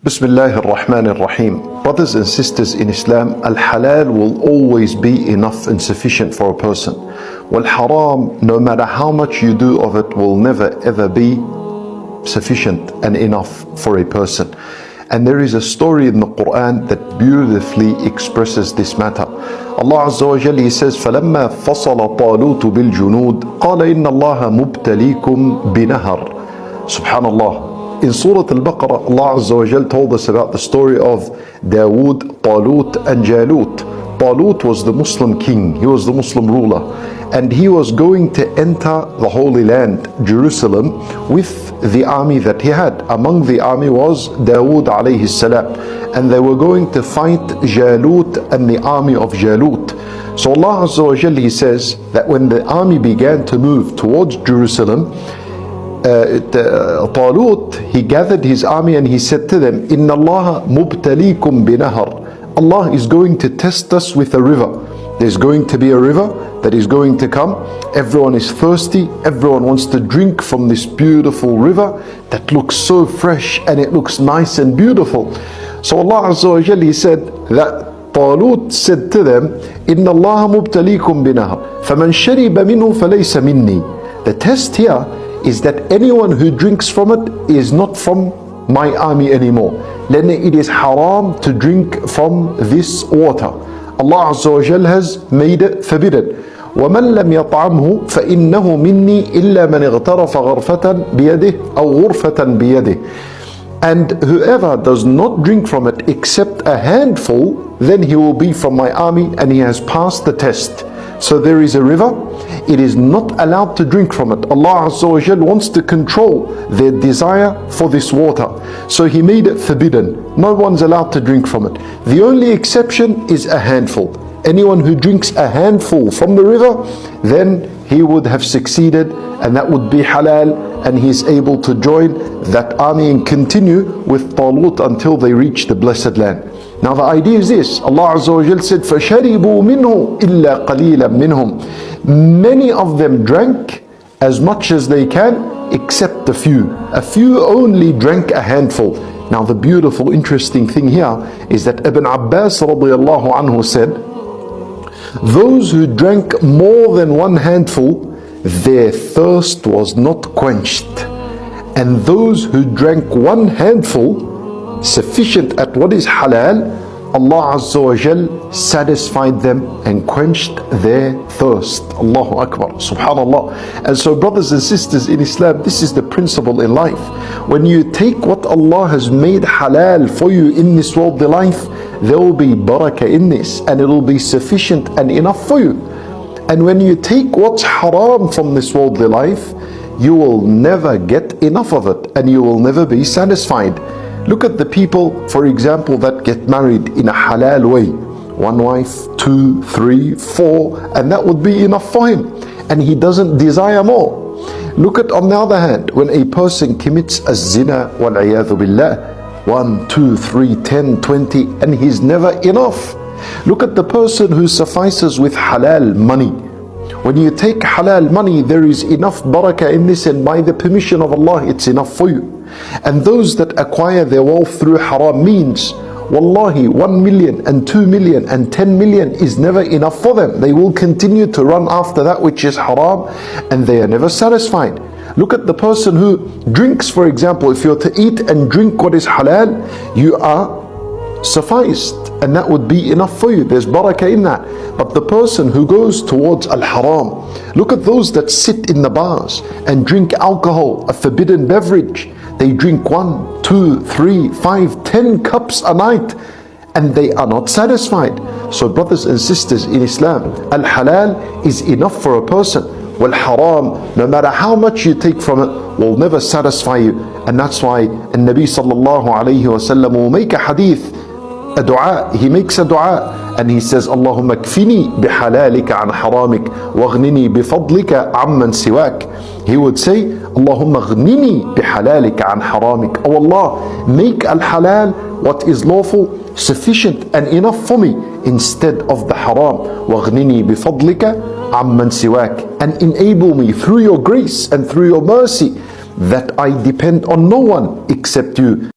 Bismillah ar-Rahman ar-Rahim. Brothers and sisters in Islam, al-halal will always be enough and sufficient for a person. Wal-haram, no matter how much you do of it, will never ever be sufficient and enough for a person. And there is a story in the Quran that beautifully expresses this matter. Allah Azza wa Jalla, He says, فَلَمَّا فَصَلَ طَالُوتُ بِالْجُنُودِ قَالَ إِنَّ اللَّهَ مُبْتَلِيكُمْ بِنَهَرٍ. Subhanallah. In Surah Al-Baqarah, Allah Azza wa Jal told us about the story of Dawood, Talut and Jalut. Talut was the Muslim king, he was the Muslim ruler, and he was going to enter the Holy Land, Jerusalem, with the army that he had. Among the army was Dawood alayhi salam, and they were going to fight Jalut and the army of Jalut. So Allah Azza wa Jal, He says that when the army began to move towards Jerusalem, Talut, he gathered his army and he said to them, Inna Allah mubtalikum binahar. Allah is going to test us with a river. There's going to be a river that is going to come. Everyone is thirsty. Everyone wants to drink from this beautiful river that looks so fresh and it looks nice and beautiful. So Allah Azza wa Jalla, He said that Talut said to them, Inna Allah mubtalikum binahar. Faman shariba minhu falaysa minni. The test here is that anyone who drinks from it is not from my army anymore. Then it is haram to drink from this water. Allah Azza wa Jal has made it forbidden. وَمَنْ لَمْ يَطْعَمْهُ فَإِنَّهُ مِنِّي إِلَّا مَنِ اغْتَرَفَ غَرْفَةً بِيَدِهِ أَوْ غُرْفَةً بِيَدِهِ. And whoever does not drink from it except a handful, then he will be from my army and he has passed the test. So there is a river, it is not allowed to drink from it. Allah Azza wa Jal wants to control their desire for this water. So He made it forbidden. No one's allowed to drink from it. The only exception is a handful. Anyone who drinks a handful from the river, then he would have succeeded and that would be halal, and he is able to join that army and continue with Talut until they reach the blessed land. Now the idea is this, Allah Azza wa Jal said, فَشَرِبُوا مِنْهُ إِلَّا قَلِيلًا مِنْهُمْ. Many of them drank as much as they can, except a few. A few only drank a handful. Now the beautiful, interesting thing here is that Ibn Abbas radiallahu anhu said, those who drank more than one handful, their thirst was not quenched. And those who drank one handful, sufficient at what is halal, Allah Azza wa Jal satisfied them and quenched their thirst. Allahu Akbar, Subhanallah. And so brothers and sisters in Islam, this is the principle in life. When you take what Allah has made halal for you in this worldly life, there will be barakah in this and it will be sufficient and enough for you. And when you take what's haram from this worldly life, you will never get enough of it and you will never be satisfied. Look at the people, for example, that get married in a halal way. One wife, 2, 3, 4, and that would be enough for him. And he doesn't desire more. Look at, on the other hand, when a person commits a zina, wal-'iyadhu billah, 1, 2, 3, 10, 20, and he's never enough. Look at the person who suffices with halal money. When you take halal money, there is enough barakah in this, and by the permission of Allah, it's enough for you. And those that acquire their wealth through haram means, wallahi, 1 million and 2 million and 10 million is never enough for them. They will continue to run after that which is haram, and they are never satisfied. Look at the person who drinks, for example. If you're to eat and drink what is halal, you are sufficed, and that would be enough for you. There's barakah in that. But the person who goes towards al-haram, look at those that sit in the bars and drink alcohol, a forbidden beverage. They drink 1, 2, 3, 5, 10 cups a night, and they are not satisfied. So brothers and sisters in Islam, al-halal is enough for a person. Wal-haram, no matter how much you take from it, will never satisfy you. And that's why Nabi sallallahu alayhi wa sallam will make a hadith, a dua. He makes a dua and he says, Allahumma kfini bihalalika an haramik waghnini bifadlika amman siwak. He would say, Allahumma ghnini bihalalika an haramik. Oh Allah, make al-halal, what is lawful, sufficient and enough for me instead of the haram. Waghnini bifadlika amman siwak. And enable me through your grace and through your mercy that I depend on no one except you.